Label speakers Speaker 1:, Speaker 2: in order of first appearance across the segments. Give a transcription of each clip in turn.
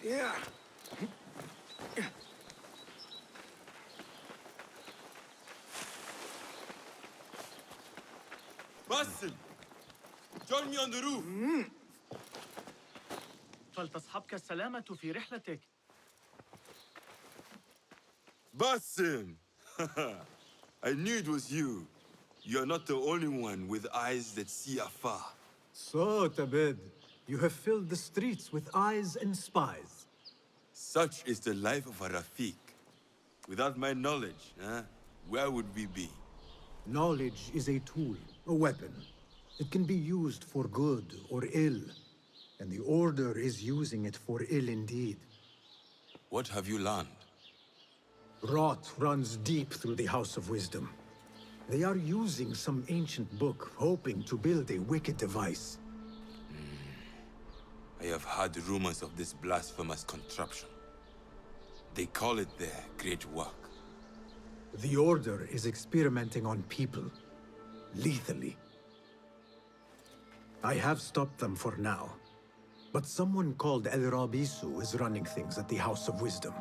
Speaker 1: Yeah.
Speaker 2: Basim, join me on the roof.
Speaker 3: فلتصحبك السلامة في رحلتك.
Speaker 2: Basim! I knew it was you. You're not the only one with eyes that see afar.
Speaker 1: So, Tabed, you have filled the streets with eyes and spies.
Speaker 2: Such is the life of a Rafiq. Without my knowledge, where would we be?
Speaker 1: Knowledge is a tool, a weapon. It can be used for good or ill, and the Order is using it for ill indeed.
Speaker 2: What have you learned?
Speaker 1: Rot runs deep through the House of Wisdom. They are using some ancient book, hoping to build a wicked device.
Speaker 2: I have heard rumors of this blasphemous contraption. They call it their great work.
Speaker 1: The Order is experimenting on people, lethally. I have stopped them for now, but someone called El Rabisu is running things at the House of Wisdom.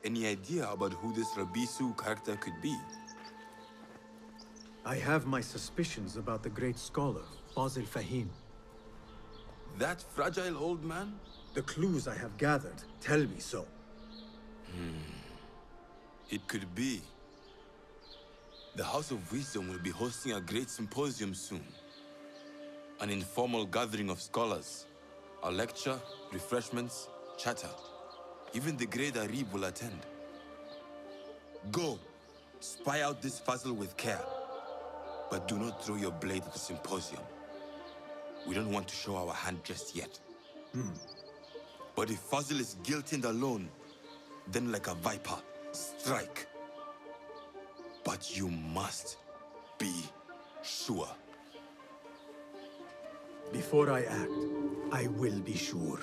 Speaker 2: Any idea about who this Rabisu character could be?
Speaker 1: I have my suspicions about the great scholar, Basil Fahim.
Speaker 2: That fragile old man?
Speaker 1: The clues I have gathered tell me so.
Speaker 2: It could be. The House of Wisdom will be hosting a great symposium soon. An informal gathering of scholars. A lecture, refreshments, chatter. Even the great Arib will attend. Go, spy out this puzzle with care. But do not throw your blade at the symposium. We don't want to show our hand just yet. But if Fazil is guilty and alone, then like a viper, strike. But you must be sure.
Speaker 1: Before I act, I will be sure.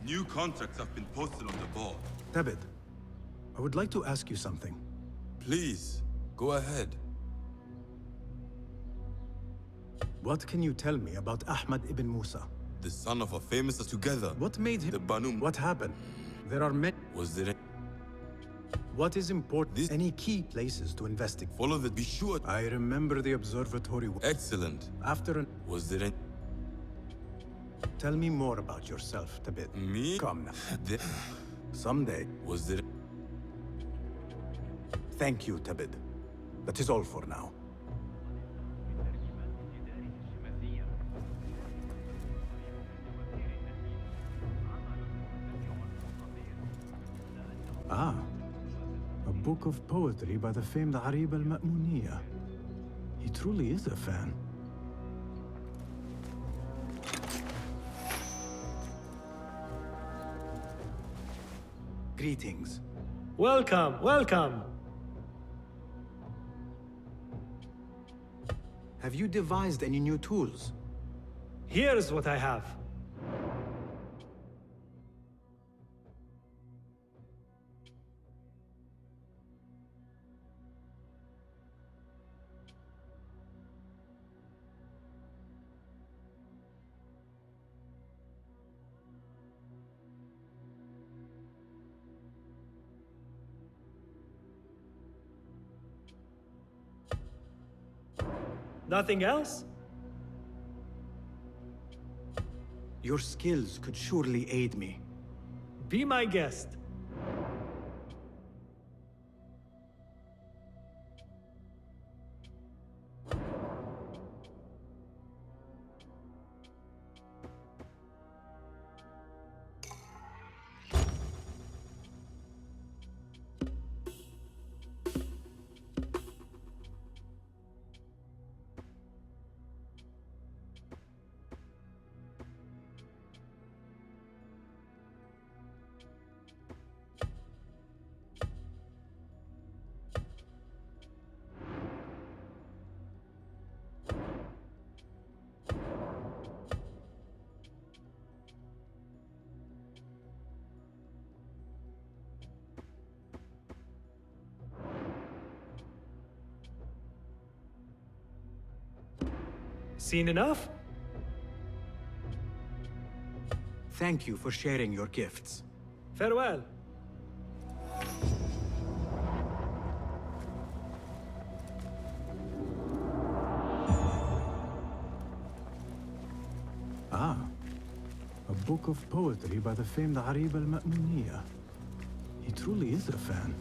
Speaker 2: New contracts have been posted on the board.
Speaker 1: Tabid, I would like to ask you something.
Speaker 2: Please, go ahead.
Speaker 1: What can you tell me about Ahmad ibn Musa?
Speaker 2: The son of a famous together.
Speaker 1: What made him?
Speaker 2: The Banu.
Speaker 1: What happened? There are many.
Speaker 2: Was there
Speaker 1: What is important?
Speaker 2: This-
Speaker 1: Any key places to investigate?
Speaker 2: follow the be sure?
Speaker 1: I remember the observatory.
Speaker 2: Excellent.
Speaker 1: After an...
Speaker 2: Was there
Speaker 1: Tell me more about yourself, Tabid.
Speaker 2: me?
Speaker 1: Come now.
Speaker 2: There-
Speaker 1: Someday.
Speaker 2: Was there
Speaker 1: Thank you, Tabid. That is all for now. Ah, a book of poetry by the famed Arib al-Ma'muniya. He truly is a fan. Greetings.
Speaker 4: Welcome, welcome.
Speaker 1: Have you devised any new tools?
Speaker 4: Here's what I have. Nothing else?
Speaker 1: Your skills could surely aid me.
Speaker 4: Be my guest. Seen enough?
Speaker 1: Thank you for sharing your gifts.
Speaker 4: Farewell.
Speaker 1: Ah, a book of poetry by the famed Arib al-Ma'muniya. He truly is a fan.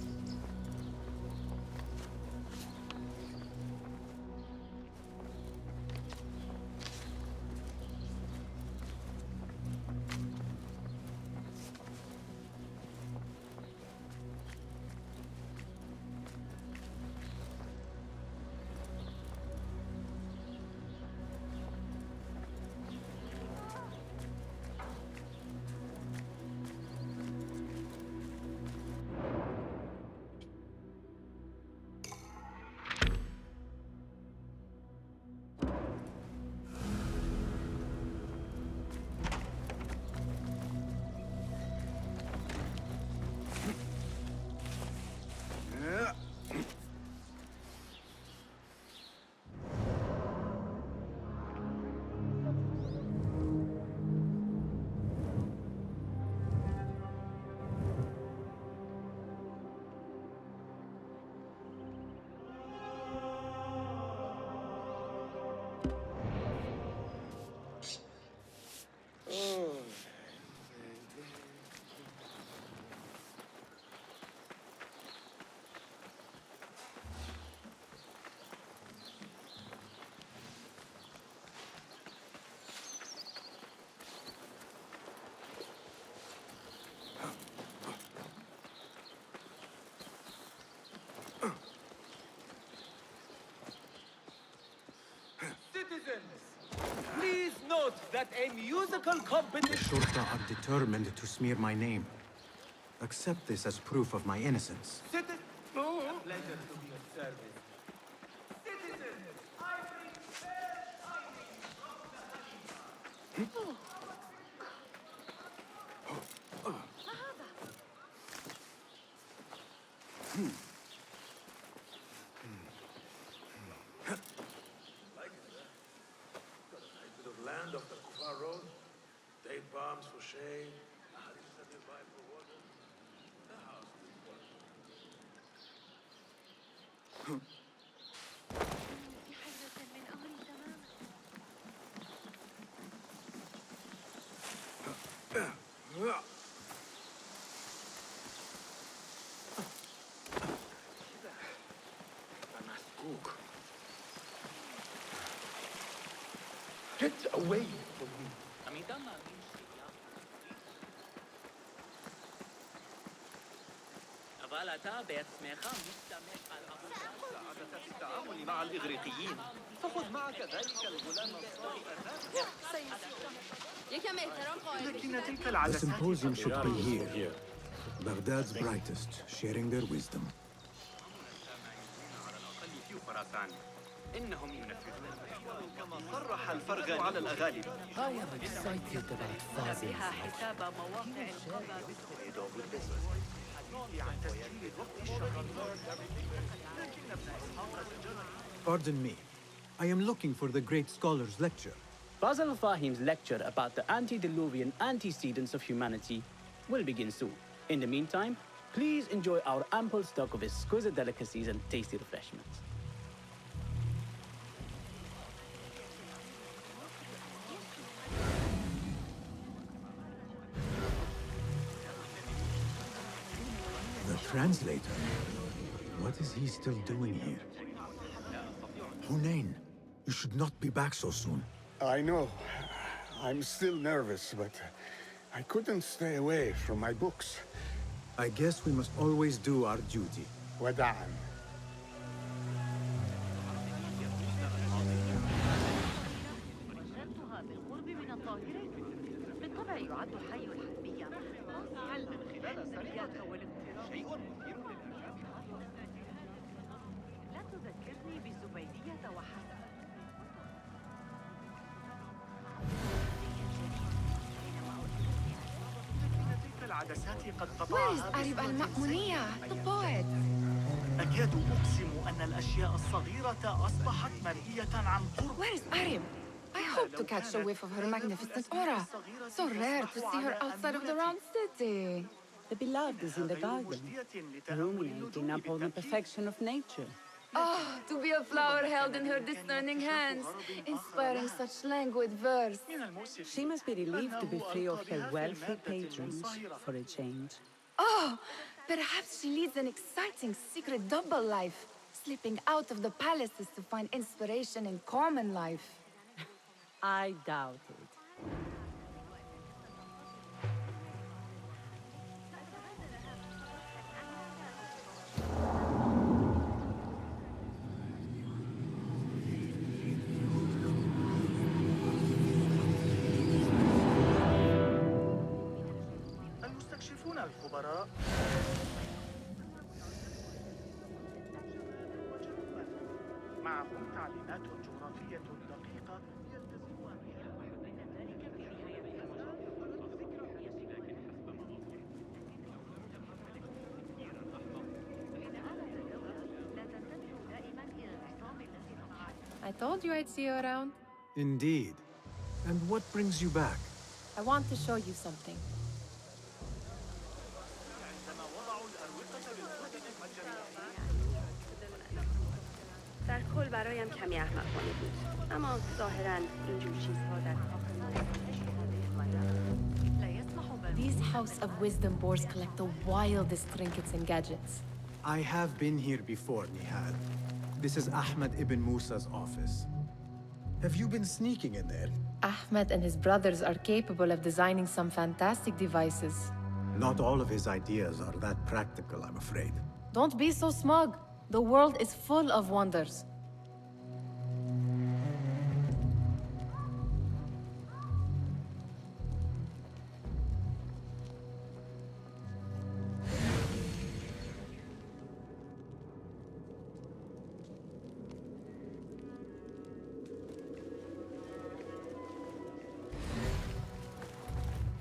Speaker 5: Please note that a musical
Speaker 1: The
Speaker 5: competition...
Speaker 1: Shurta are determined to smear my name. Accept this as proof of my innocence.
Speaker 5: Citizens... A pleasure to be of service. Citizens, I bring fair tidings from the Khalifa.
Speaker 6: land of the Kufar Road. Date bombs for shade. Survive for water. The house is one.
Speaker 7: في حيرة من أمري تماما.
Speaker 6: Cook. Get away from me.
Speaker 5: التعامل مع الإغريقيين فخذ معك ذلك الغلام
Speaker 3: لكن تلك
Speaker 1: The
Speaker 3: العدسات
Speaker 1: symposium should be here. Baghdad's brightest, sharing their wisdom.
Speaker 5: في خراسان إنهم ينفذون كما صرح الفرغان على الأغالب.
Speaker 7: بها حساب مواقع القمع
Speaker 3: عن تسجيل وقت الشهر. لكن ابن إسحاق
Speaker 1: Pardon me. I am looking for the great scholar's lecture.
Speaker 8: Basil Fahim's lecture about the antediluvian antecedents of humanity will begin soon. In the meantime, please enjoy our ample stock of exquisite delicacies and tasty refreshments.
Speaker 1: The translator? What is he still doing here? Hunain, you should not be back so soon.
Speaker 9: I know. I'm still nervous, but I couldn't stay away from my books.
Speaker 1: I guess we must always do our duty.
Speaker 9: وداعاً.
Speaker 7: وجدتها بالقرب من الظاهرة. بالطبع يعد حي الحربية. علما خلال سرقة والاغتراب شيء مثير لا تذكرني بالزبيدية وحسب.
Speaker 3: تلك العدسات قد
Speaker 10: Where is
Speaker 3: قطعها
Speaker 10: Arib al-Ma'muniyya, the poet?
Speaker 3: أكاد أقسم أن الأشياء الصغيرة أصبحت مرئية عن قرب.
Speaker 10: Where is Arib? I hope to catch a whiff of her magnificent aura. So rare to see her outside of the round city.
Speaker 11: The beloved is in the garden, ruminating upon the perfection of nature.
Speaker 10: Oh, to be a flower held in her discerning hands, inspiring such languid verse.
Speaker 11: She must be relieved to be free of her wealthy patrons for a change.
Speaker 10: Oh, perhaps she leads an exciting secret double life, slipping out of the palaces to find inspiration in common life.
Speaker 11: I doubt it.
Speaker 3: المستكشفون الخبراء معهم تعليمات جغرافية دقيقة يلتزمون بها.
Speaker 10: I told you I'd see you around.
Speaker 1: Indeed. And what brings you back?
Speaker 10: I want to show you something.
Speaker 7: در کل برایم کمی احمقانه بود. اما ظاهراً اینجور چیزها در
Speaker 10: These House of Wisdom boars collect the wildest trinkets and gadgets.
Speaker 1: I have been here before, Nihal. This is Ahmed ibn Musa's office. Have you been sneaking in there?
Speaker 10: Ahmed and his brothers are capable of designing some fantastic devices.
Speaker 1: Not all of his ideas are that practical, I'm afraid.
Speaker 10: Don't be so smug. The world is full of wonders.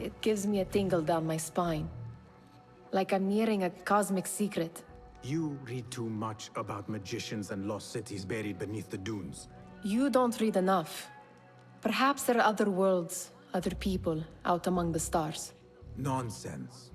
Speaker 10: It gives me a tingle down my spine. Like I'm nearing a cosmic secret.
Speaker 1: You read too much about magicians and lost cities buried beneath the dunes.
Speaker 10: You don't read enough. Perhaps there are other worlds, other people out among the stars.
Speaker 1: Nonsense.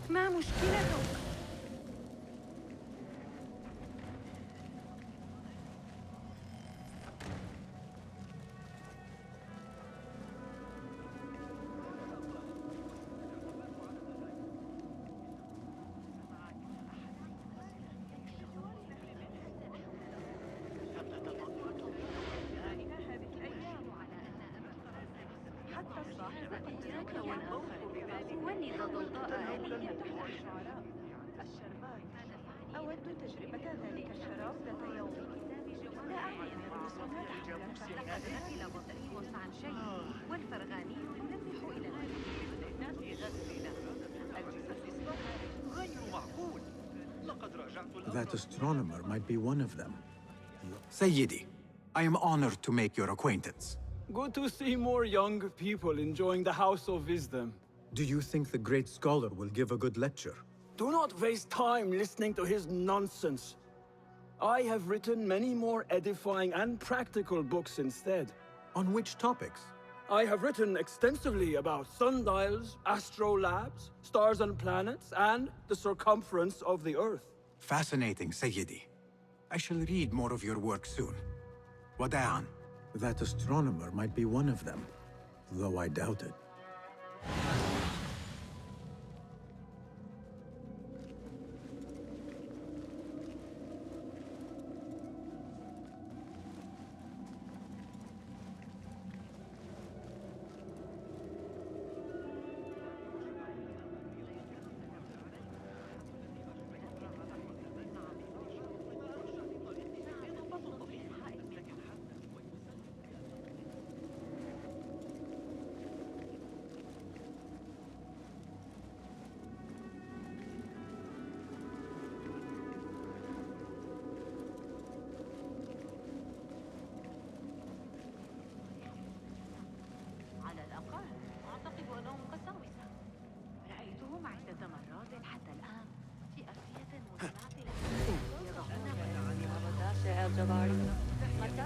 Speaker 7: ما مشكلتك؟
Speaker 12: أود تجربة ذلك الشراب ذات يوم. لا أعلم
Speaker 7: عن شيء والفرغاني يلمح إلى
Speaker 3: غير معقول. لقد راجعت
Speaker 1: That astronomer might be one of them. Sayyidi, I am honored to make your acquaintance.
Speaker 8: Good to see more young people enjoying the House of Wisdom.
Speaker 1: Do you think the great scholar will give a good lecture?
Speaker 8: Do not waste time listening to his nonsense. I have written many more edifying and practical books instead.
Speaker 1: On which topics?
Speaker 8: I have written extensively about sundials, astrolabes, stars and planets, and the circumference of the Earth.
Speaker 1: Fascinating, Sayyidi. I shall read more of your work soon. Wada'an. That astronomer might be one of them, though I doubt it.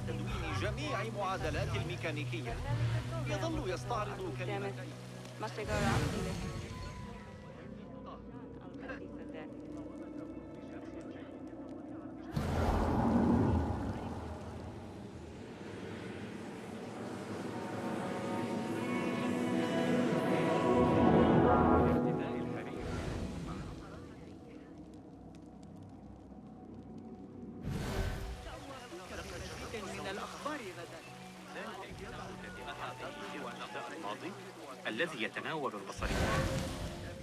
Speaker 5: تدوين جميع معادلات الميكانيكية. يظل يستعرض كلمتين.
Speaker 13: الذي يتناول البصرية.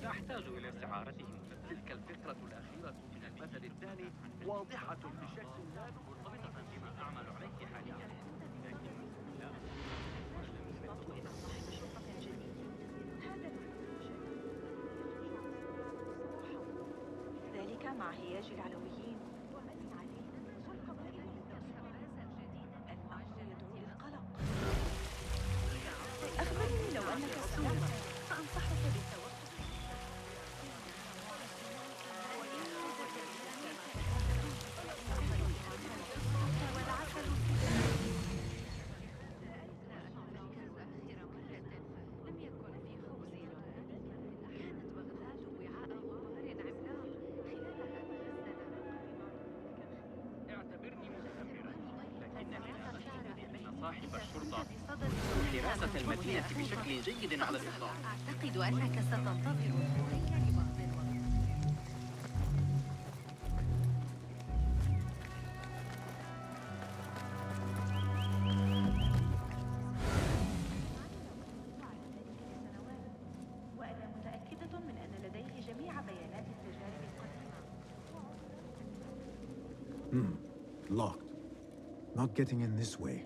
Speaker 5: نحتاج إلى استعارته. تلك الفكرة الأخيرة من المثل الثاني واضحة بشكل لا مرتبطة بما أعمل عليه حاليا.
Speaker 12: ذلك مع هياج العلويين والقبائل الأمر يدعو للقلق. أخبرني لو أنك سوري فأنصحك بالتوقف.
Speaker 13: صاحب الشرطة حراسة المدينة بشكل جيد على الإطلاق.
Speaker 7: أعتقد أنك ستنتظر فوريا لبعض الوقت.
Speaker 12: وأنا متأكدة من أن لديه جميع بيانات التجارب القديمة.
Speaker 1: Locked. Not getting in this way.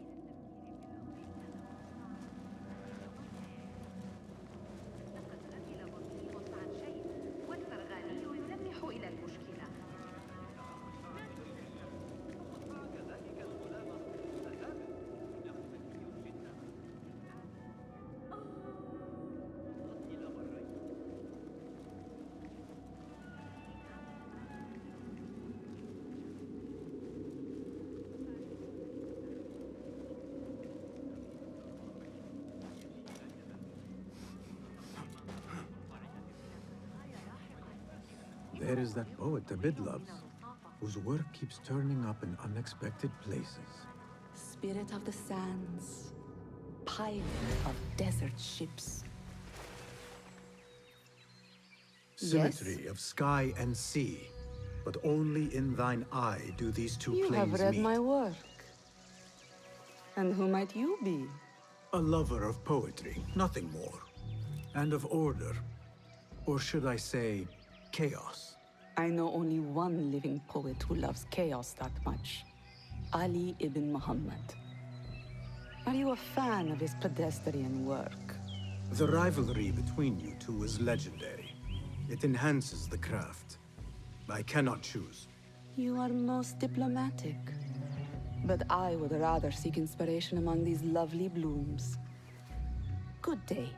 Speaker 1: There is that poet Abid loves, whose work keeps turning up in unexpected places.
Speaker 11: Spirit of the sands, pilot of desert ships.
Speaker 1: Symmetry of sky and sea, but only in thine eye do these two
Speaker 11: You
Speaker 1: planes
Speaker 11: have read
Speaker 1: meet.
Speaker 11: my work. And who might you be?
Speaker 1: A lover of poetry, nothing more. And of order. Or should I say, chaos.
Speaker 11: I know only one living poet who loves chaos that much. Ali ibn Muhammad. Are you a fan of his pedestrian work?
Speaker 1: The rivalry between you two is legendary. It enhances the craft. I cannot choose.
Speaker 11: You are most diplomatic. But I would rather seek inspiration among these lovely blooms. Good day.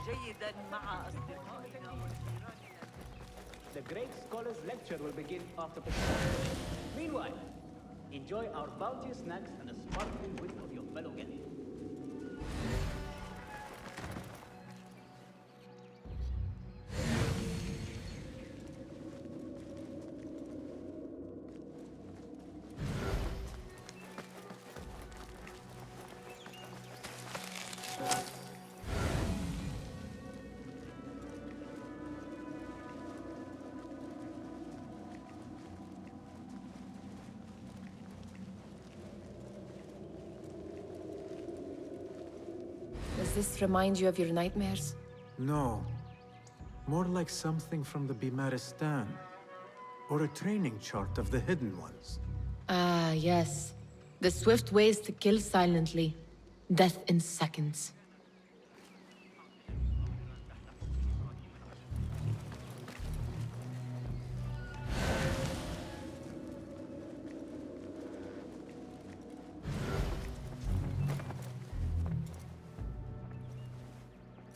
Speaker 5: جيدا مع أصدقائنا وجيراننا.
Speaker 8: The great scholars lecture will begin after the show. Meanwhile, enjoy our bounteous snacks and the sparkling wit of your fellow guests.
Speaker 10: this remind you of your nightmares?
Speaker 1: No. More like something from the Bimaristan. Or a training chart of the Hidden Ones.
Speaker 10: Ah, yes. The swift ways to kill silently. Death in seconds.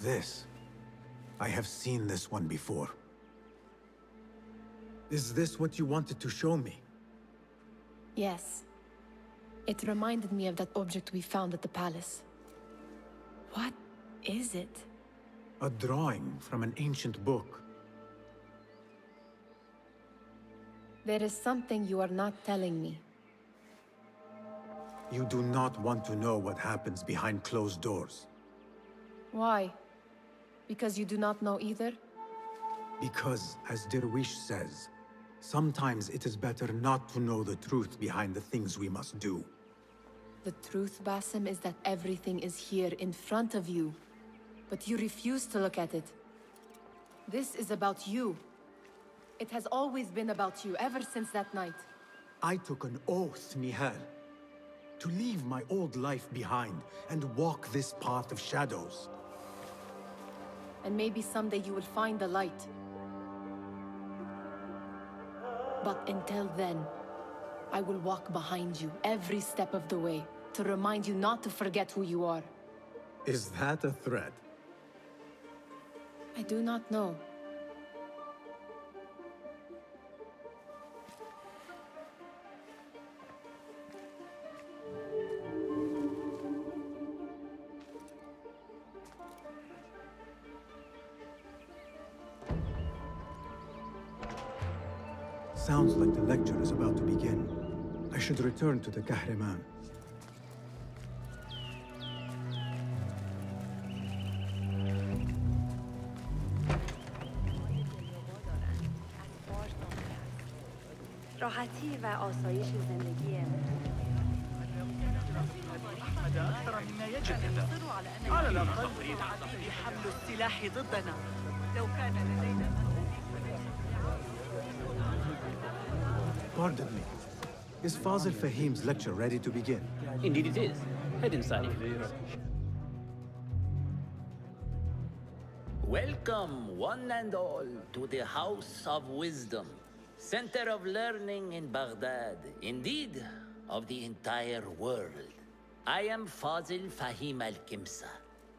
Speaker 1: This. I have seen this one before. Is this what you wanted to show me?
Speaker 10: Yes. It reminded me of that object we found at the palace. What is it?
Speaker 1: A drawing from an ancient book.
Speaker 10: There is something you are not telling me.
Speaker 1: You do not want to know what happens behind closed doors.
Speaker 10: Why? Because you do not know either?
Speaker 1: Because, as Derwish says, sometimes it is better not to know the truth behind the things we must do.
Speaker 10: The truth, Basim, is that everything is here in front of you. But you refuse to look at it. This is about you. It has always been about you, ever since that night.
Speaker 1: I took an oath, Nihal, to leave my old life behind and walk this path of shadows.
Speaker 10: And maybe someday you will find the light. But until then, I will walk behind you every step of the way to remind you not to forget who you are.
Speaker 1: Is that a threat?
Speaker 10: I do not know.
Speaker 1: Sounds like the lecture is about to begin. I should return to the Kahraman.
Speaker 12: راحتی و آسایش زندگی
Speaker 3: أكثر مما يجب. على الأقل تعديل حمل السلاح ضدنا. لو كان لدينا
Speaker 1: Pardon me. Is Fazil Fahim's lecture ready to begin?
Speaker 8: Indeed it is. Head inside, please.
Speaker 13: Welcome, one and all, to the House of Wisdom, center of learning in Baghdad, indeed, of the entire world. I am Fazil Fahim al-Kimsa,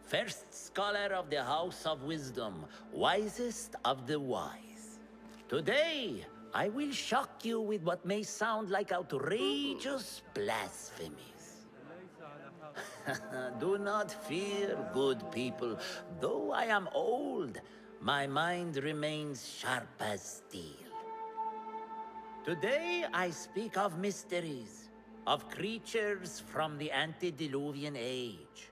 Speaker 13: first scholar of the House of Wisdom, wisest of the wise. Today, I will shock you with what may sound like outrageous blasphemies. Do not fear, good people. Though I am old, my mind remains sharp as steel. Today I speak of mysteries, of creatures from the antediluvian age.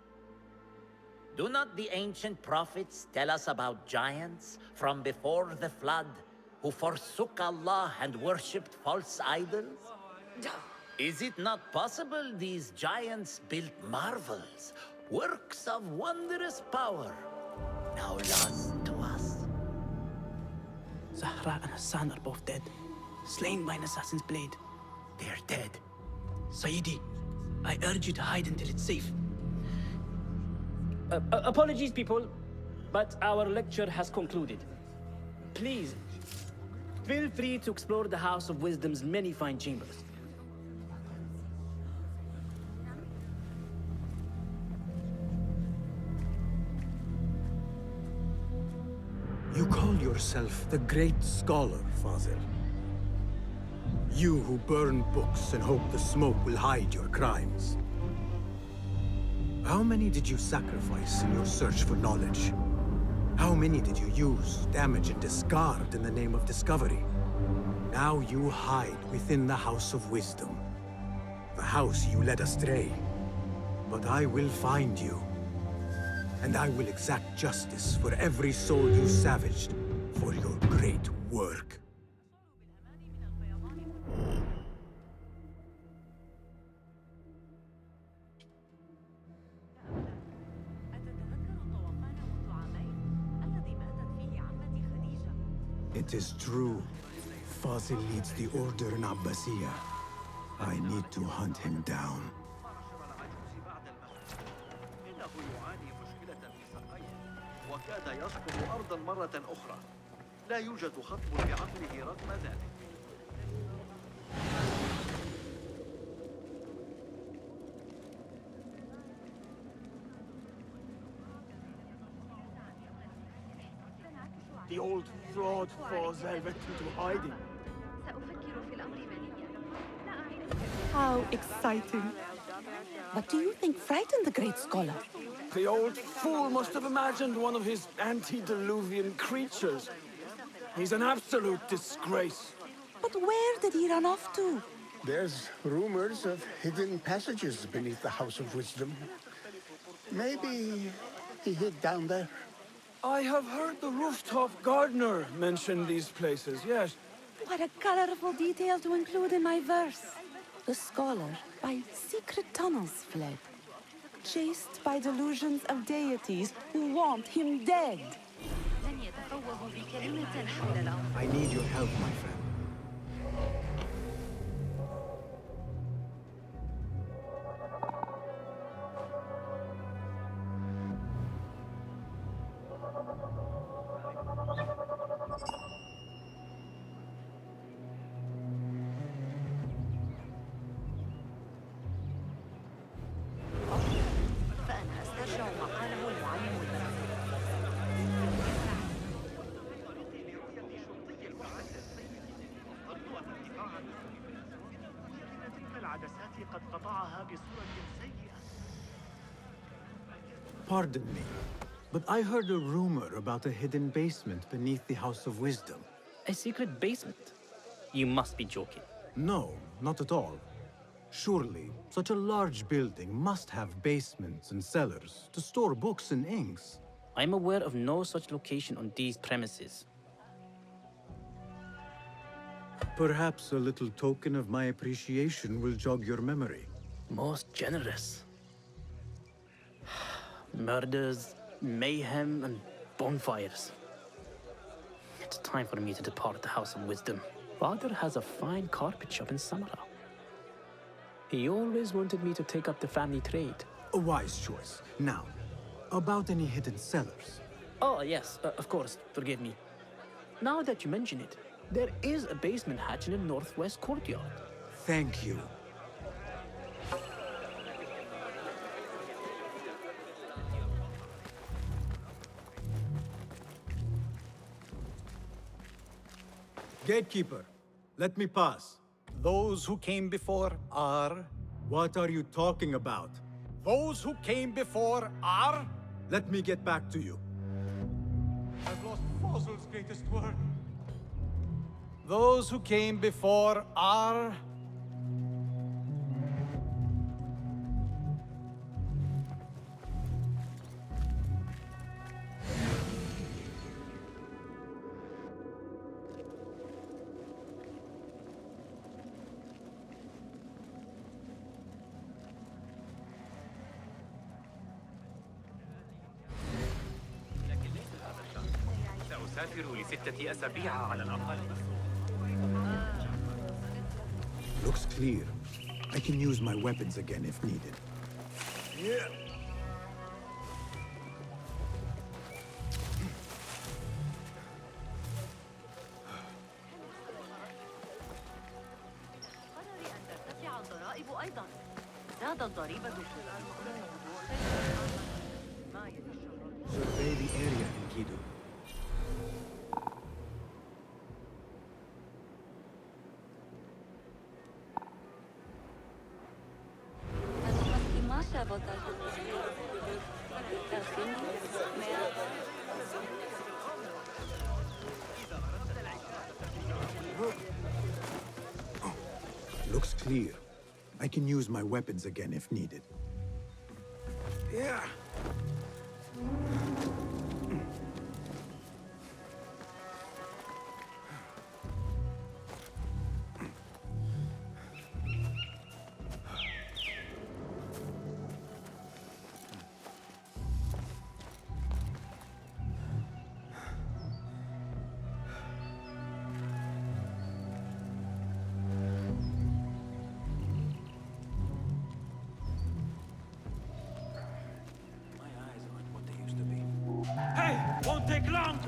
Speaker 13: Do not the ancient prophets tell us about giants from before the flood who forsook Allah and worshipped false idols? Is it not possible these giants built marvels, works of wondrous power, now lost to us?
Speaker 8: Zahra and Hassan are both dead, slain by an assassin's blade.
Speaker 13: They're dead.
Speaker 8: Sayyidi, I urge you to hide until it's safe. Apologies, people, but our lecture has concluded. Please, feel free to explore the House of Wisdom's many fine chambers.
Speaker 1: You call yourself the great scholar, Fazil. You who burn books and hope the smoke will hide your crimes. How many did you sacrifice in your search for knowledge? How many did you use, damage, and discard in the name of discovery? Now you hide within the House of Wisdom. The house you led astray. But I will find you. And I will exact justice for every soul you savaged for your great work. It is true. Fazil leads the order in Abbasiyah. I need to hunt him down.
Speaker 5: إنه يعاني مشكلة في ساقيه وكاد يسقط أرضا مرة أخرى. لا يوجد خطب بعقله رغم ذلك.
Speaker 6: The old fraud forced Velvet into hiding.
Speaker 12: سأفكر في الأمر مليا. لا أعرف.
Speaker 11: How exciting. What do you think frightened the great scholar?
Speaker 6: The old fool must have imagined one of his antediluvian creatures. He's an absolute disgrace.
Speaker 11: But where did he run off to?
Speaker 9: There's rumors of hidden passages beneath the House of Wisdom. Maybe he hid down there.
Speaker 6: I have heard the rooftop gardener mention these places, yes.
Speaker 11: What a colorful detail to include in my verse. The scholar by secret tunnels fled, chased by delusions of deities who want him dead.
Speaker 12: لن يتفوه بكلمة حول الأمر.
Speaker 1: I need your help, my friend.
Speaker 7: فأنا أسترجع ما قاله المعلم المنزل.
Speaker 5: تلك العدسات قد قطعها بصورة سيئة.
Speaker 1: Pardon me, but I heard a rumor about a hidden basement beneath the House of Wisdom.
Speaker 8: A secret basement? You must be joking.
Speaker 1: No, not at all. Surely, such a large building must have basements and cellars to store books and inks.
Speaker 8: I'm aware of no such location on these premises.
Speaker 1: Perhaps a little token of my appreciation will jog your memory.
Speaker 8: Most generous. Murders, mayhem, and bonfires. It's time for me to depart the House of Wisdom. Father has a fine carpet shop in Samara. He always wanted me to take up the family trade.
Speaker 1: A wise choice. Now, about any hidden cellars.
Speaker 8: Oh, yes, of course, forgive me. Now that you mention it, there is a basement hatch in the northwest courtyard.
Speaker 1: Thank you. Gatekeeper, let me pass.
Speaker 14: Those who came before are...
Speaker 1: What are you talking about?
Speaker 14: Those who came before are...
Speaker 1: Let me get back to you.
Speaker 14: I've lost Fazl's greatest work. Those who came before are...
Speaker 5: سأسافر ل6 أسابيع على الأقل.
Speaker 1: Looks clear. I can use my weapons again if needed.
Speaker 6: Yeah.
Speaker 7: قرر أن ترتفع الضرائب أيضا. زاد الضريبة
Speaker 1: Survey the area, Enkidu. Looks clear. I can use my weapons again if needed.
Speaker 6: Yeah. long!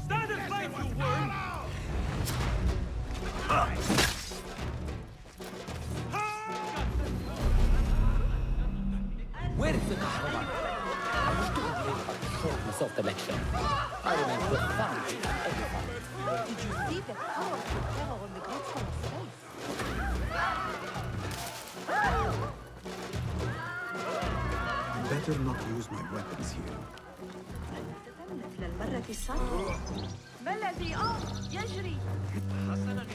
Speaker 6: Stand in place, you worm!
Speaker 8: Where is the Kahraman? I was too late to show myself the lecture. I remain profoundly edified.
Speaker 7: Did you see the powerful terror on the great scholar's face?
Speaker 1: Better not use my weapons here.
Speaker 7: مثل المرة السابقة. ما الذي يجري؟
Speaker 5: حسنا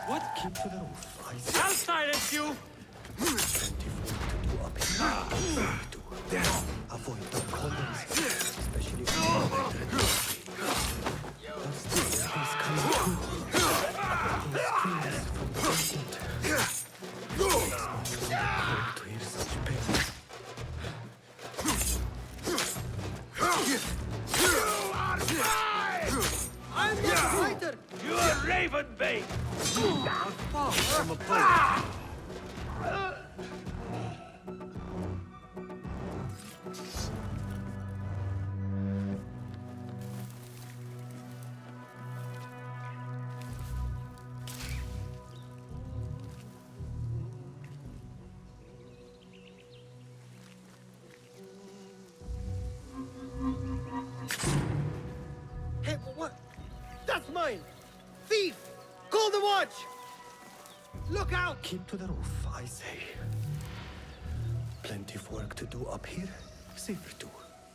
Speaker 6: What? Keep to the roof. I'll silence you!
Speaker 1: Avoid the corners, especially
Speaker 6: I'm not a fighter! You're Raven Bait! I'm far from a bullet. Hey, what? That's mine! Thief! Call the watch! Look out!
Speaker 1: keep to the roof, I say. Plenty of work to do up here. Safer too.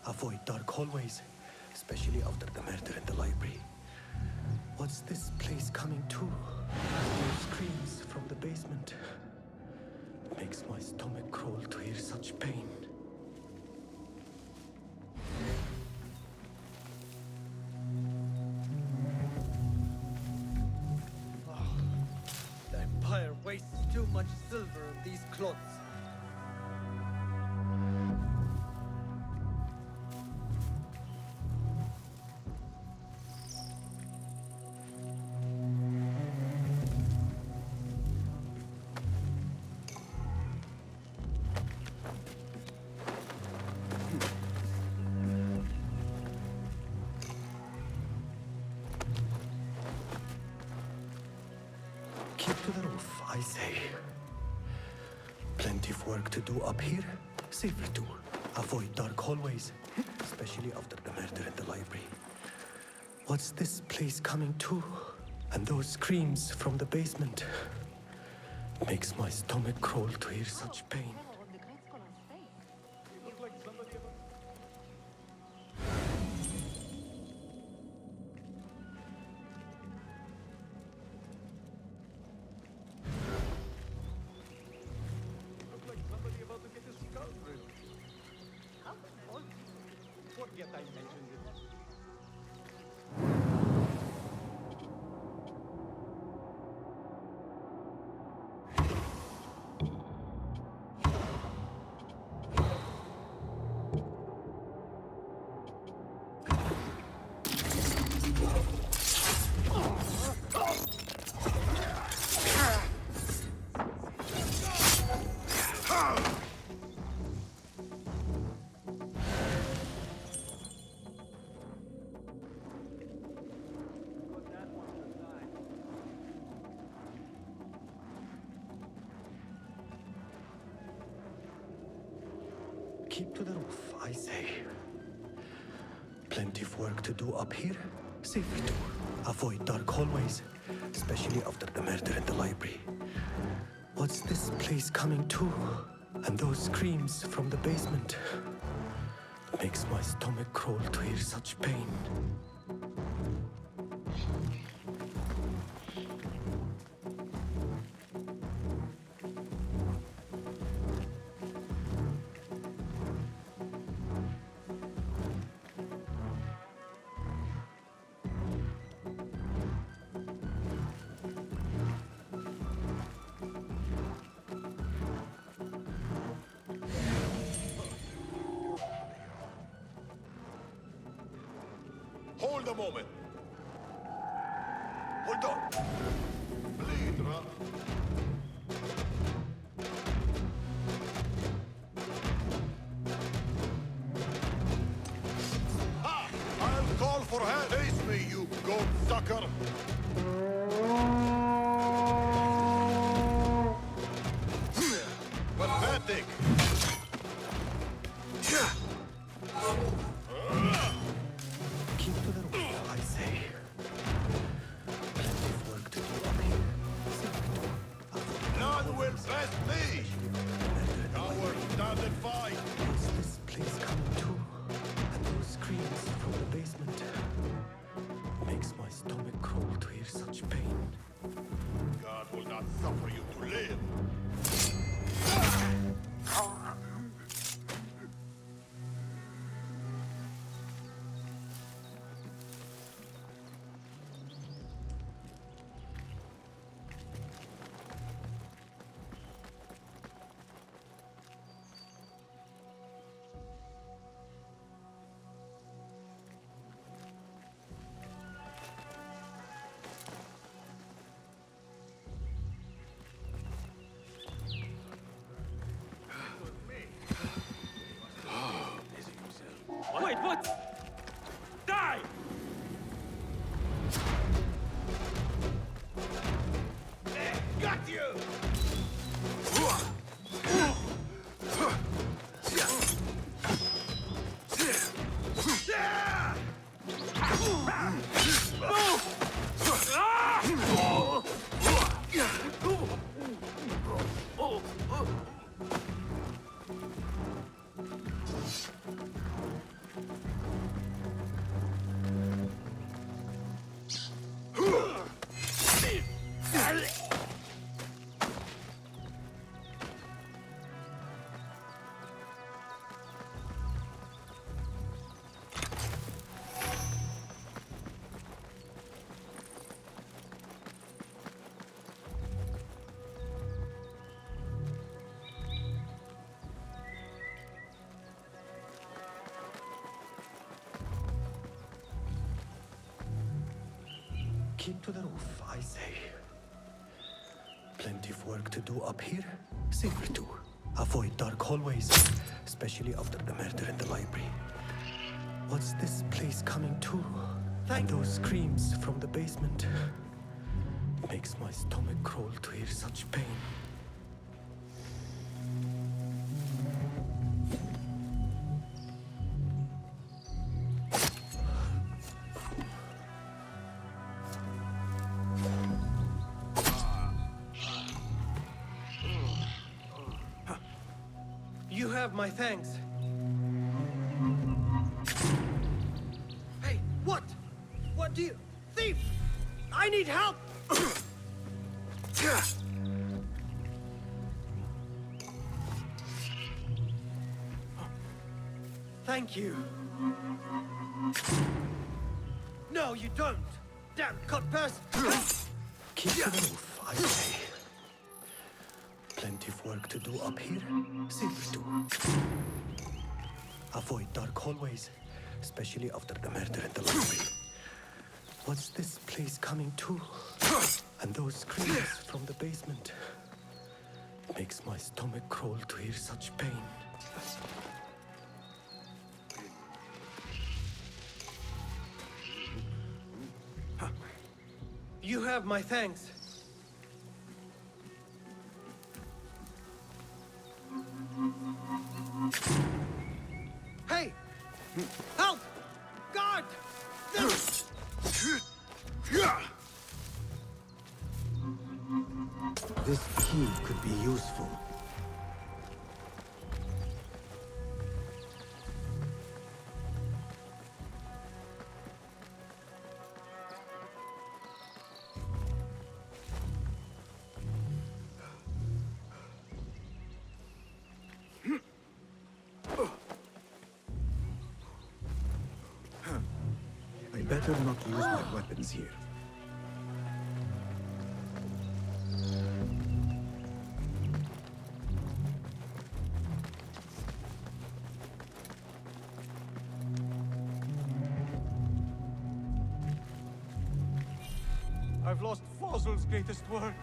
Speaker 1: Avoid dark hallways, especially after the murder in the library. What's this place coming to? Those screams from the basement. Makes my stomach crawl to hear such pain.
Speaker 6: The Empire wastes too much silver on these cloths.
Speaker 1: Keep to the roof, I say. Plenty of work to do up here. Safer too. Avoid dark hallways, especially after the murder in the library. What's this place coming to? And those screams from the basement. Makes my stomach crawl to hear such pain.
Speaker 7: On the great scholar's face.
Speaker 14: Looked like somebody about to get his skull drilled. Forget I mentioned it.
Speaker 1: Keep to the roof, I say. Plenty of work to do up here. Safer too. Avoid dark hallways, especially after the murder in the library. What's this place coming to? And those screams from the basement. Makes my stomach crawl to hear such pain.
Speaker 15: Hold a moment. Hold on. for help! Face me, you goat sucker! Pathetic!
Speaker 1: Keep to the roof, I say. Plenty of work to do up here.
Speaker 15: None will best me! Coward, stand and fight!
Speaker 1: What's this place coming to? And those screams from the basement. Makes my stomach crawl to hear such pain.
Speaker 15: God will not suffer you to live!
Speaker 6: Wait, what? Die!
Speaker 15: Got you!
Speaker 1: Keep to the roof, I say. Plenty of work to do up here. Safer too. Avoid dark hallways, especially after the murder in the library. What's this place coming to? And those screams from the basement. Makes my stomach crawl to hear such pain.
Speaker 6: You have my thanks. Hey, what? What do you... Thief! I need help! Thank you. No, you don't! Damn cutpurse!
Speaker 1: Keep to the roof, I say. Plenty of work to do up here. Safer too. Avoid dark hallways, especially after the murder in the library. What's this place coming to? And those screams from the basement. Makes my stomach crawl to hear such pain.
Speaker 6: You have my thanks. Hey! Help! Guard!
Speaker 1: This key could be useful. I better not use my weapons here.
Speaker 14: I've lost Fossil's greatest work.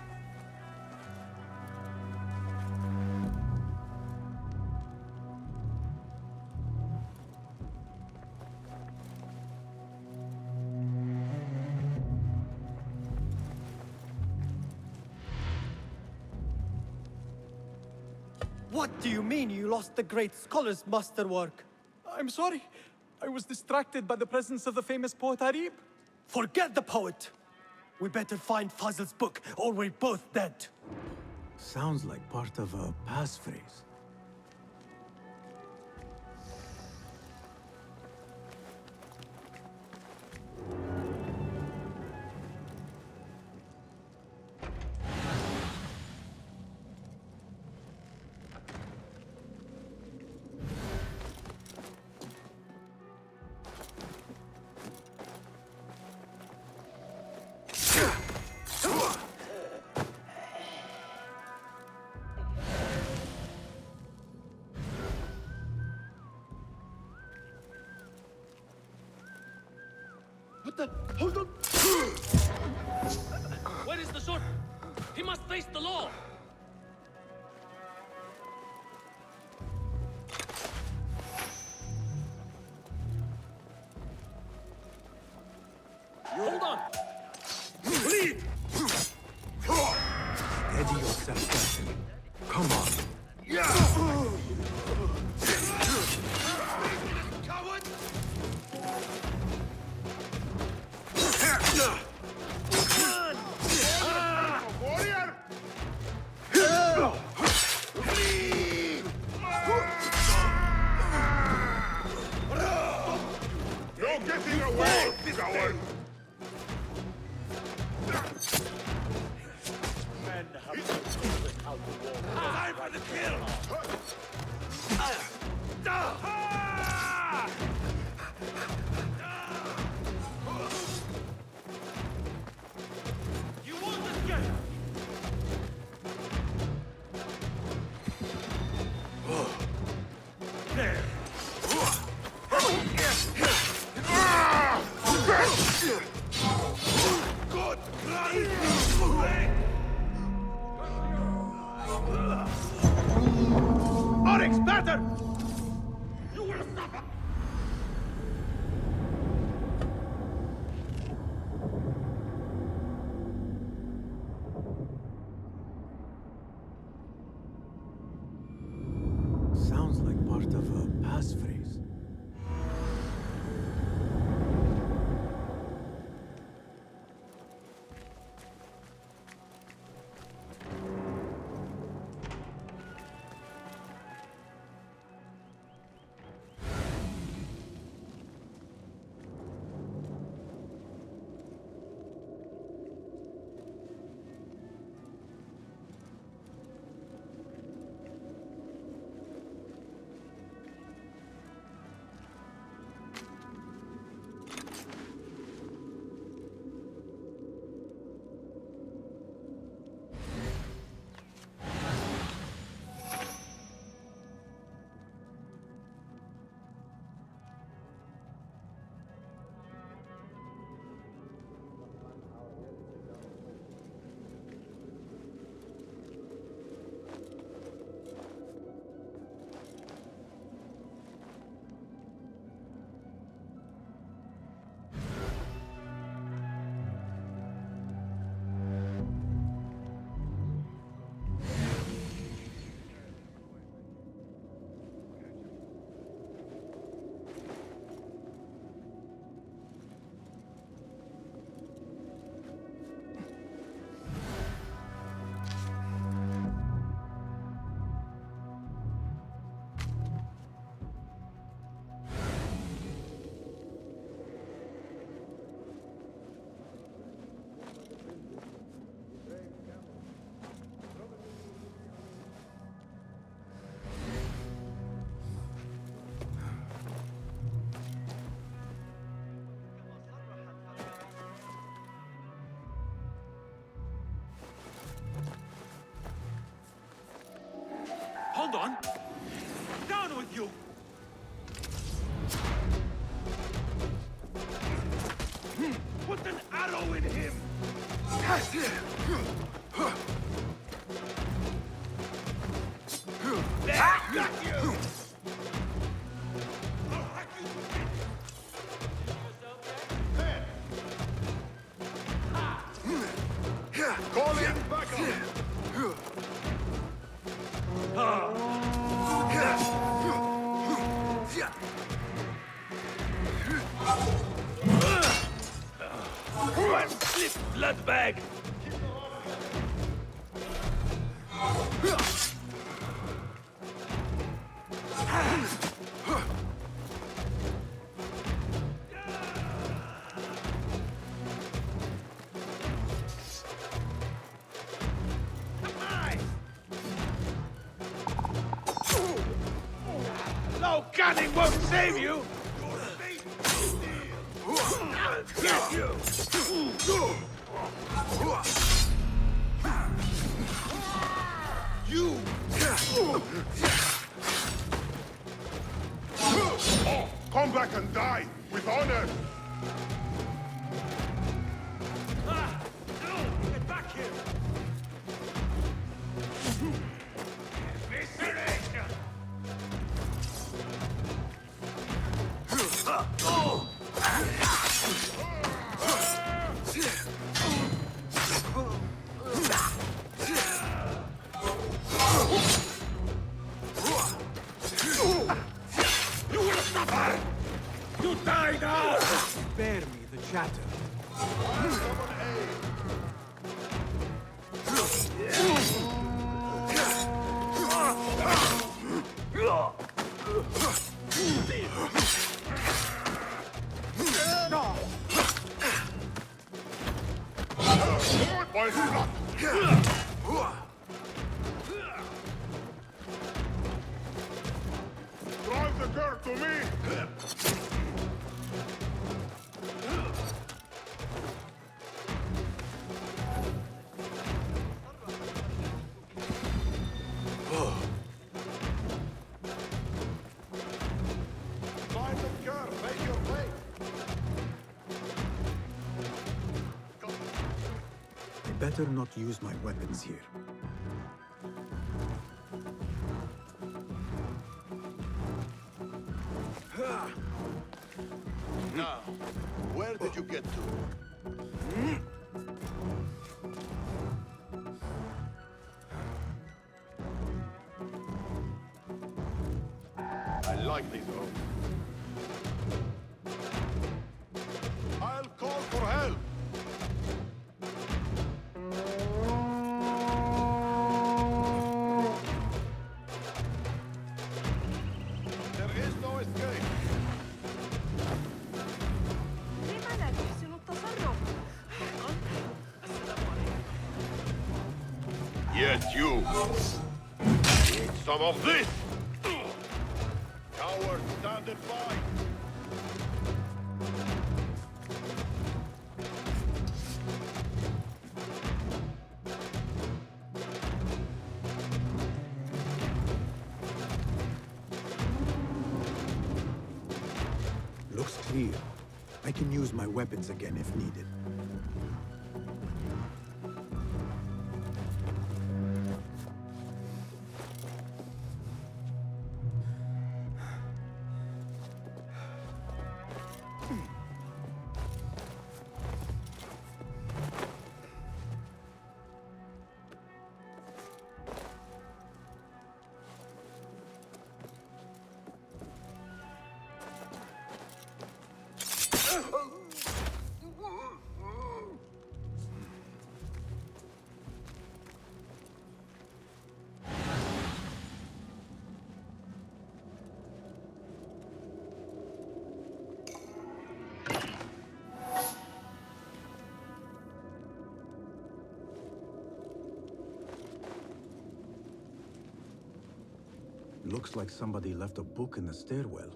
Speaker 16: What do you mean you lost the great scholar's masterwork?
Speaker 14: I'm sorry. I was distracted by the presence of the famous poet Arib.
Speaker 16: Forget the poet! We better find Fazl's book, or we're both dead.
Speaker 1: Sounds like part of a passphrase.
Speaker 6: What the? Hold on!
Speaker 5: Where is the sword? He must face the law! Hold on!
Speaker 1: Steady yourself, Captain. Come on.
Speaker 15: Coward! Warrior! No getting away, coward!
Speaker 13: Men have proven how to walk.
Speaker 15: Time for the kill!
Speaker 5: You won't escape!
Speaker 15: Good!
Speaker 6: Oryx, better!
Speaker 15: You will suffer!
Speaker 1: Sounds like part of a passphrase.
Speaker 14: Hold on! Down with you!
Speaker 15: Put an arrow in him! Got you!
Speaker 6: Call in backup!
Speaker 16: leg!
Speaker 15: No canning won't save you! Get you! You! Oh, come back and die with honor!
Speaker 16: Get back here!
Speaker 15: You die now!
Speaker 1: Spare me the chatter.
Speaker 15: Why not? Drive the girl to me! Drive the girl, make your way!
Speaker 1: I better not use my weapons here.
Speaker 15: Now, where did you get to? I like these roads. I'll call for help! There is no escape!
Speaker 3: لما لا تحسن التصرف؟
Speaker 15: Yet you! Need some of this! Coward, stand and fight!
Speaker 1: Looks clear. I can use my weapons again if needed. Looks like somebody left a book in the stairwell.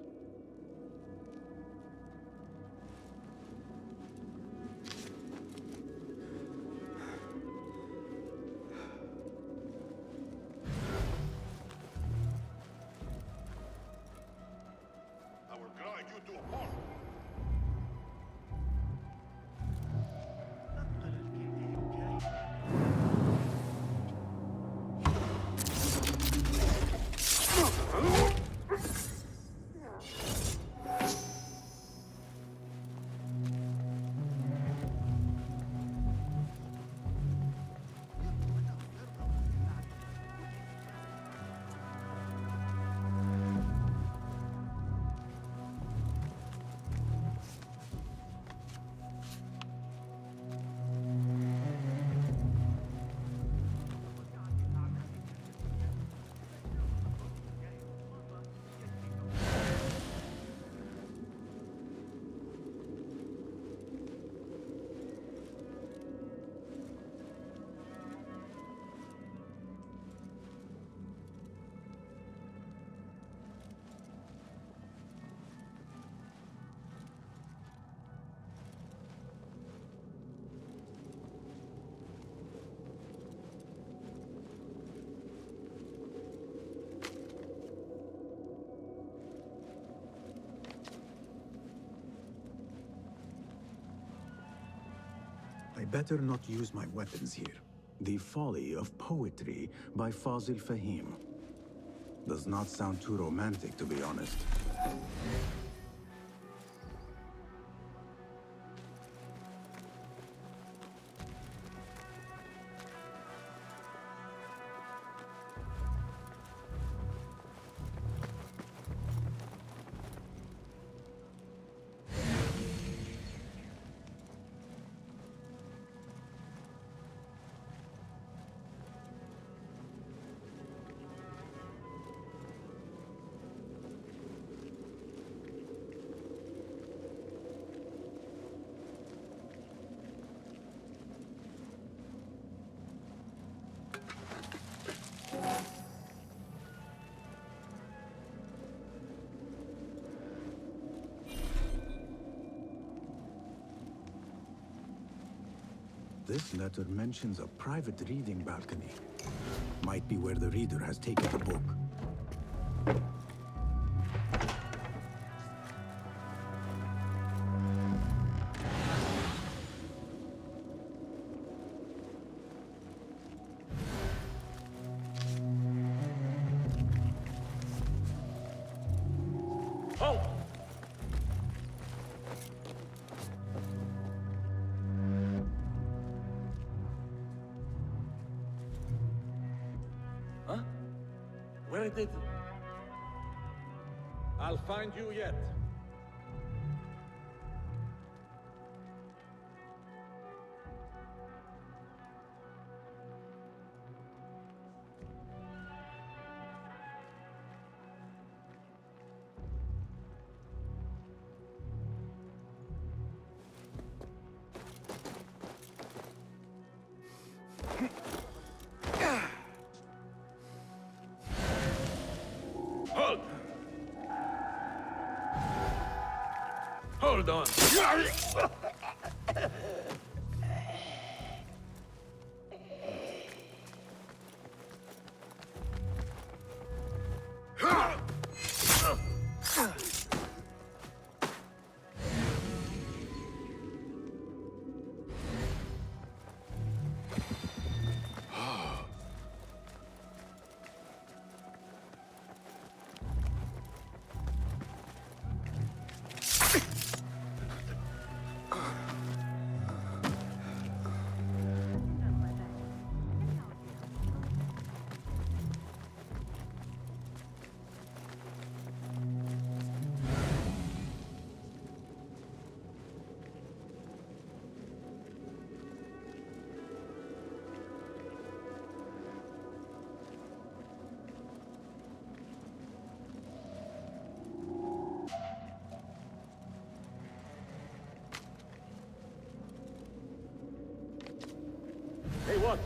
Speaker 15: I will grind you to a pulp!
Speaker 1: better not use my weapons here. The Folly of Poetry by Fazil Fahim. Does not sound too romantic, to be honest. This letter mentions a private reading balcony. Might be where the reader has taken the book.
Speaker 6: Halt!
Speaker 17: Huh? Where did... I'll find you yet.
Speaker 15: Hold! Hold on.
Speaker 17: Hey, what?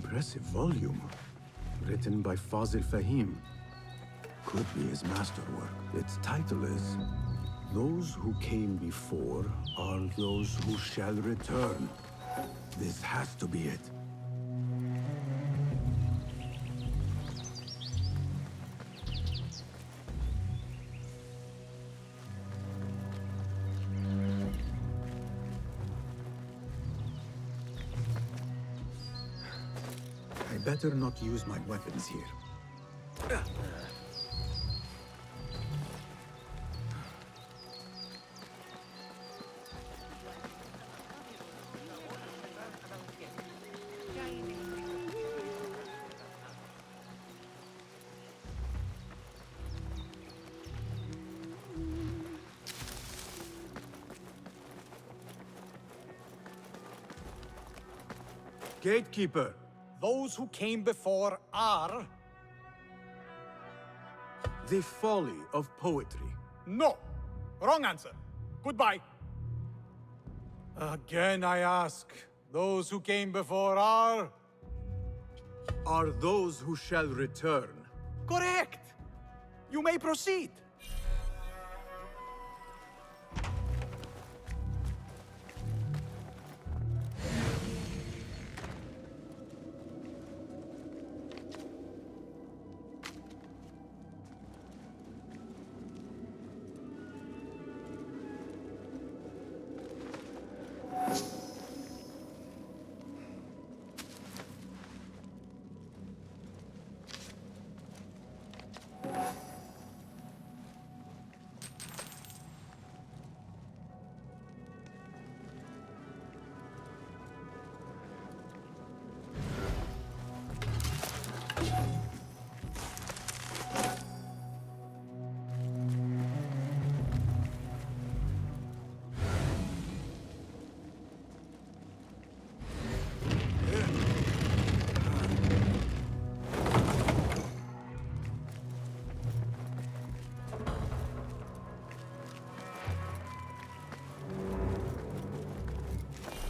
Speaker 1: Impressive volume. Written by Fazil Fahim. Could be his masterwork. Its title is Those Who Came Before Are Those Who Shall Return. This has to be it. I better not use my weapons here. Gatekeeper.
Speaker 14: Those who came before are...
Speaker 1: The folly of poetry.
Speaker 14: No! Wrong answer. Goodbye. Again I ask, those who came before are...
Speaker 1: Are those who shall return.
Speaker 14: Correct! You may proceed.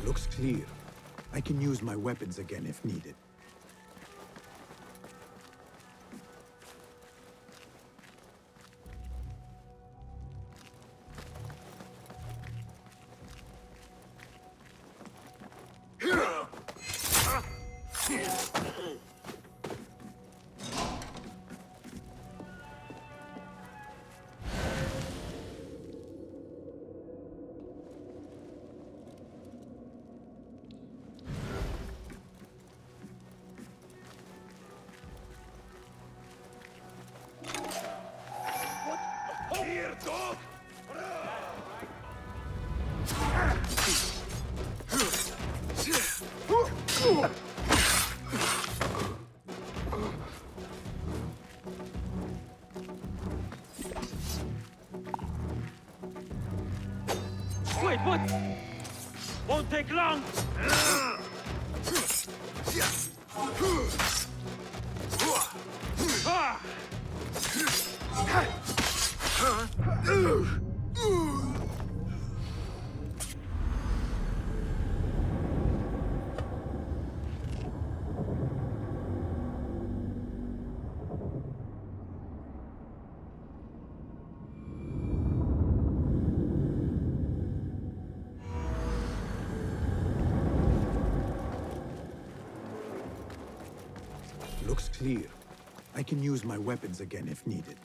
Speaker 1: Looks clear. I can use my weapons again if needed.
Speaker 15: Here, dog!
Speaker 5: Wait, what? Won't take long!
Speaker 1: Looks clear. I can use my weapons again if needed.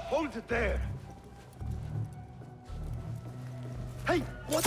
Speaker 15: Hold it there! Hey, what?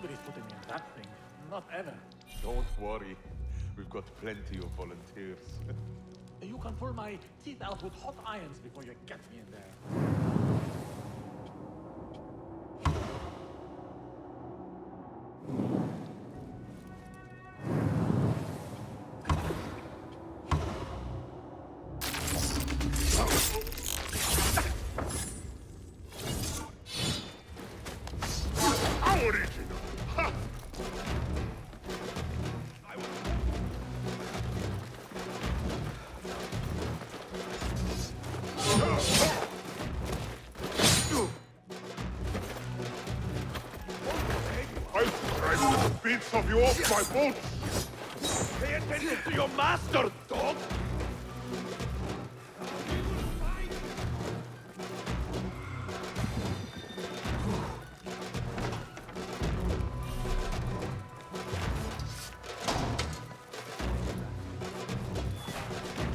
Speaker 17: Nobody's putting me in that thing. Not ever.
Speaker 15: Don't worry. We've got plenty of volunteers.
Speaker 17: You can pull my teeth out with hot irons before you get me in there.
Speaker 15: Bits of you off my boots!
Speaker 16: Pay attention to your master, dog!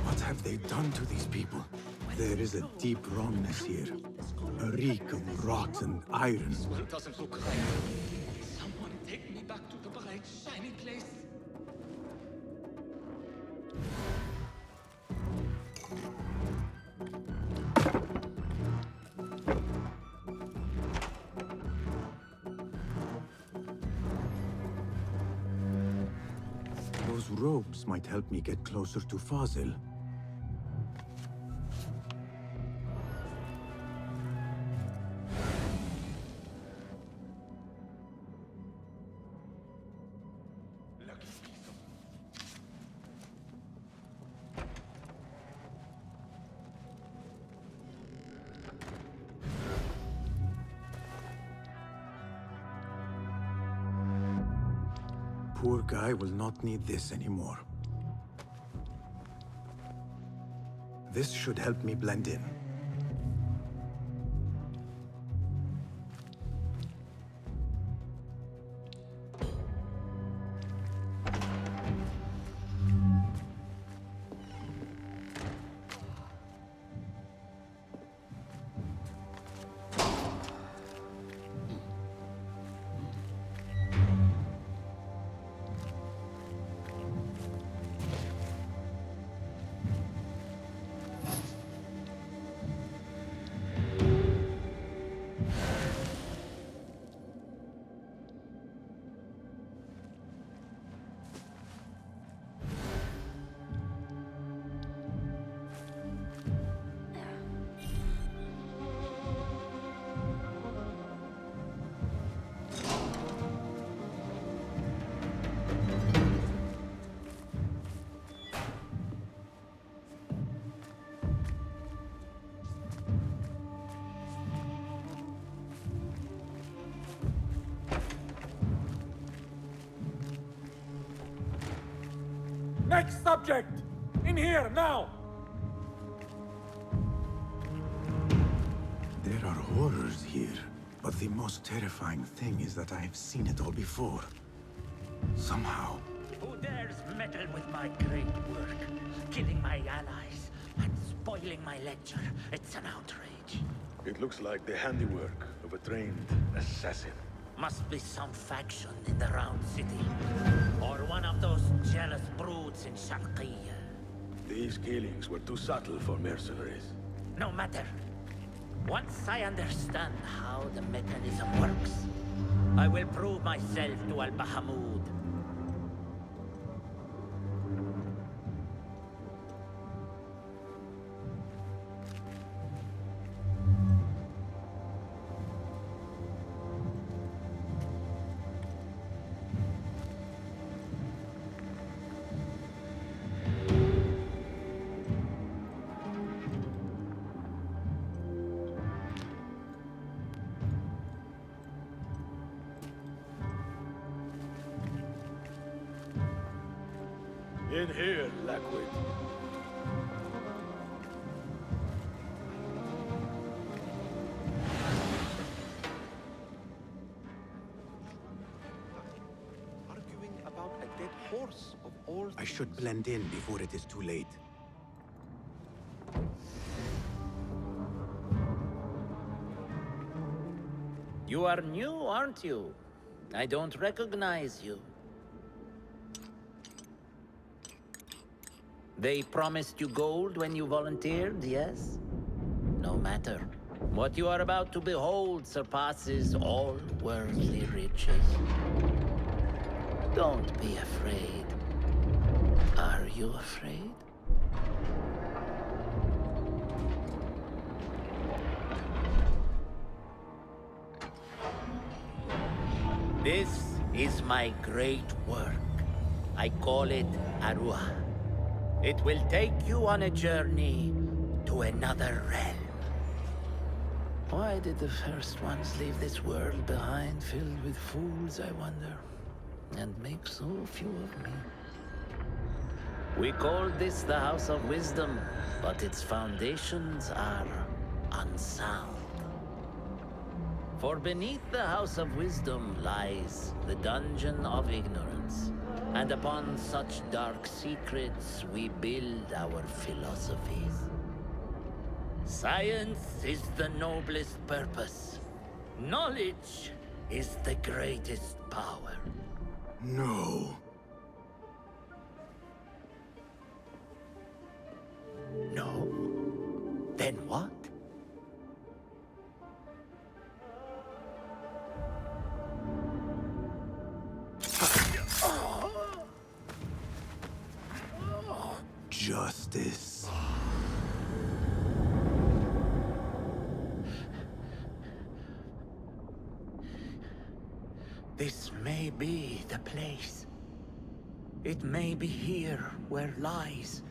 Speaker 1: What have they done to these people? There is a deep wrongness here. A reek of rot and iron.
Speaker 5: It doesn't look right. Someone take me back to the bright, shiny place.
Speaker 1: Those ropes might help me get closer to Fazil. Poor guy will not need this anymore. This should help me blend in.
Speaker 16: Next subject! In here, now!
Speaker 1: There are horrors here, but the most terrifying thing is that I have seen it all before. Somehow.
Speaker 13: Who dares meddle with my great work, killing my allies and spoiling my lecture? It's an outrage.
Speaker 15: It looks like the handiwork of a trained assassin.
Speaker 13: Must be some faction in the Round City. Or one of those jealous broods in Sharqiyya.
Speaker 15: These killings were too subtle for mercenaries.
Speaker 13: No matter. Once I understand how the mechanism works, I will prove myself to Al-Bahamud.
Speaker 15: In here, Lackwood.
Speaker 16: Arguing about a dead horse of all
Speaker 1: I should blend in before it is too late.
Speaker 13: You are new, aren't you? I don't recognize you. They promised you gold when you volunteered, yes? No matter. What you are about to behold surpasses all worldly riches. Don't be afraid. Are you afraid? This is my great work. I call it Arua. It will take you on a journey to another realm. Why did the first ones leave this world behind filled with fools, I wonder? And make so few of me. We called this the House of Wisdom, but its foundations are unsound. For beneath the House of Wisdom lies the Dungeon of Ignorance, and upon such dark secrets we build our philosophies. Science is the noblest purpose. Knowledge is the greatest power.
Speaker 1: No.
Speaker 13: No? Then what?
Speaker 1: Justice.
Speaker 13: This may be the place. It may be here where lies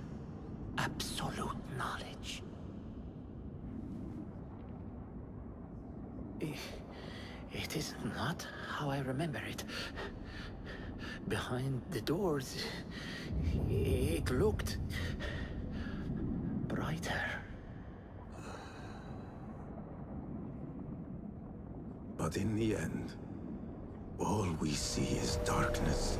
Speaker 13: absolute knowledge. It is not how I remember it. Behind the doors, it looked brighter.
Speaker 1: But in the end, all we see is darkness.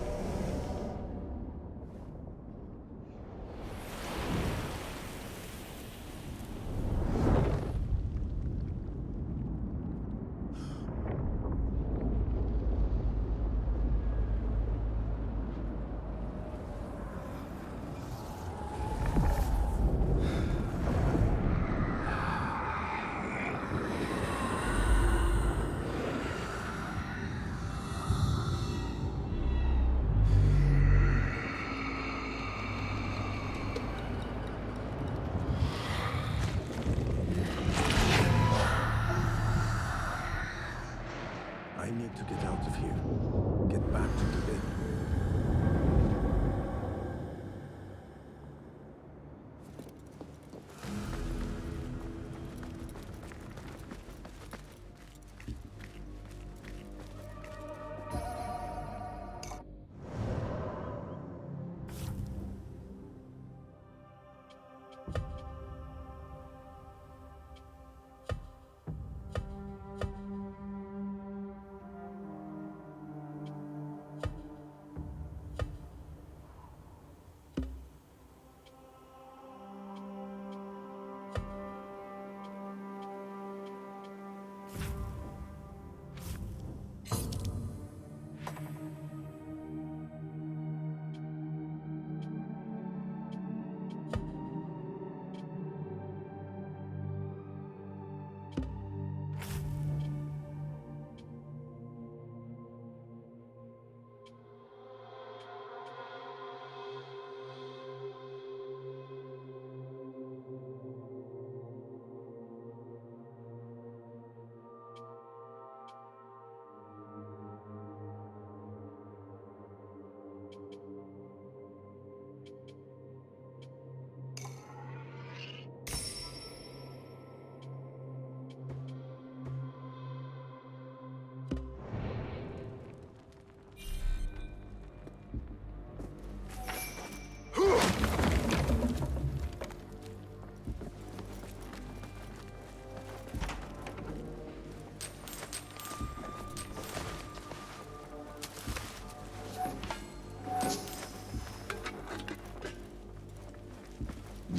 Speaker 1: I need to get out of here. Get back to the inn.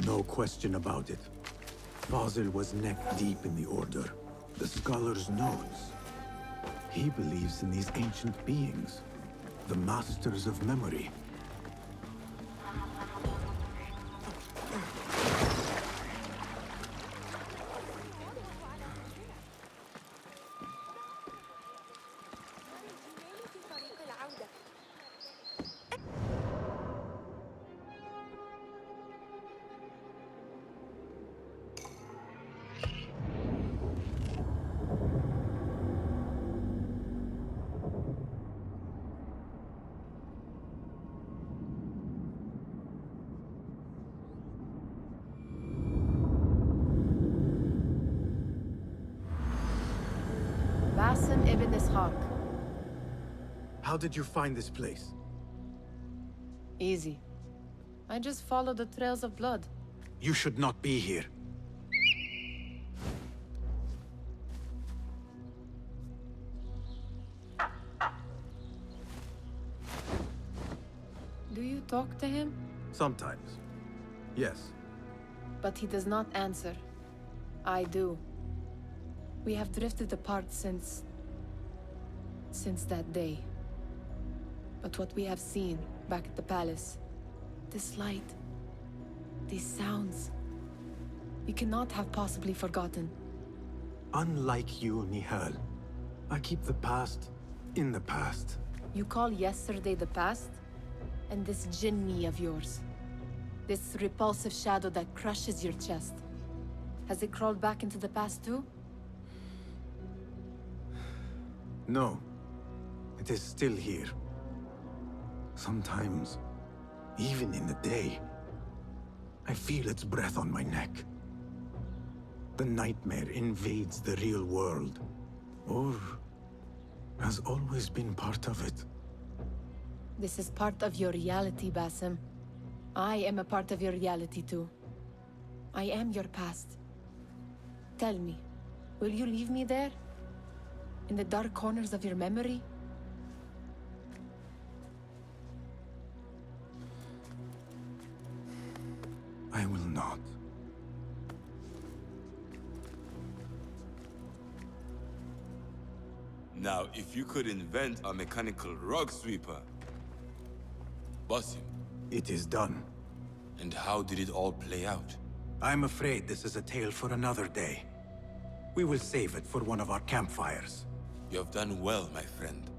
Speaker 1: No question about it. Fazil was neck deep in the Order. The Scholar's notes. He believes in these ancient beings, the masters of memory.
Speaker 10: Basim ibn Ishaq.
Speaker 1: How did you find this place?
Speaker 10: Easy. I just follow the trails of blood.
Speaker 1: You should not be here.
Speaker 10: Do you talk to him?
Speaker 1: Sometimes. Yes.
Speaker 10: But he does not answer. I do. We have drifted apart since that day. But what we have seen back at the palace, this light, these sounds, we cannot have possibly forgotten.
Speaker 1: Unlike you, Nihal, I keep the past in the past.
Speaker 10: You call yesterday the past? And this jinni of yours, this repulsive shadow that crushes your chest, has it crawled back into the past too?
Speaker 1: No. It is still here. Sometimes, even in the day, I feel its breath on my neck. The nightmare invades the real world, or has always been part of it.
Speaker 10: This is part of your reality, Basim. I am a part of your reality too. I am your past. Tell me, will you leave me there? In the dark corners of your memory?
Speaker 1: I will not.
Speaker 2: Now, if you could invent a mechanical rug sweeper, Basim.
Speaker 1: It is done.
Speaker 2: And how did it all play out?
Speaker 1: I'm afraid this is a tale for another day. We will save it for one of our campfires.
Speaker 2: You have done well, my friend.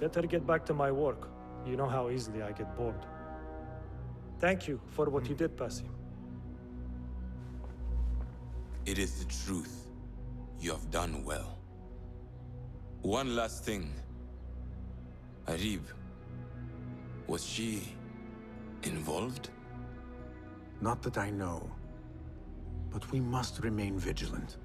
Speaker 4: Better get back to my work. You know how easily I get bored. Thank you for what you did, Basim.
Speaker 2: It is the truth. You have done well. One last thing. Arib, was she involved?
Speaker 1: Not that I know. But we must remain vigilant.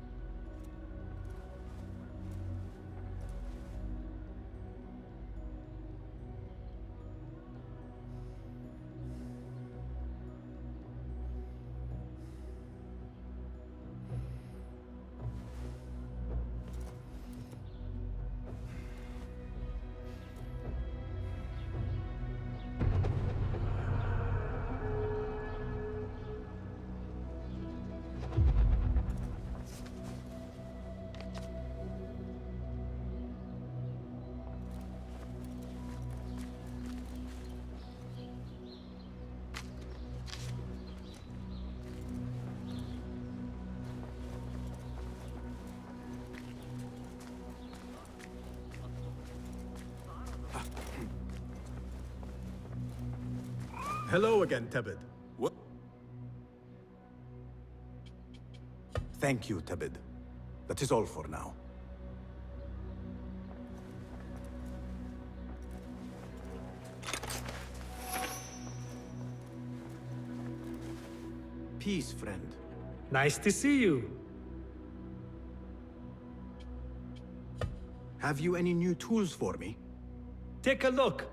Speaker 14: Hello again, Tebed.
Speaker 2: What?
Speaker 1: Thank you, Tebed. That is all for now. Peace, friend.
Speaker 4: Nice to see you.
Speaker 1: Have you any new tools for me?
Speaker 4: Take a look.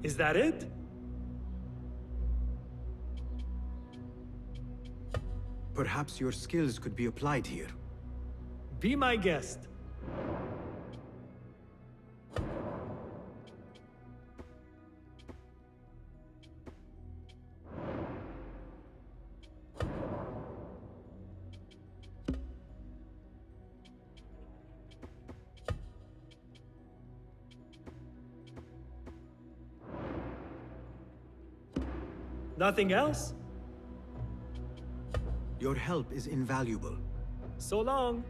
Speaker 4: Is that it?
Speaker 1: Perhaps your skills could be applied here.
Speaker 4: Be my guest. Nothing else?
Speaker 1: Your help is invaluable.
Speaker 4: So long.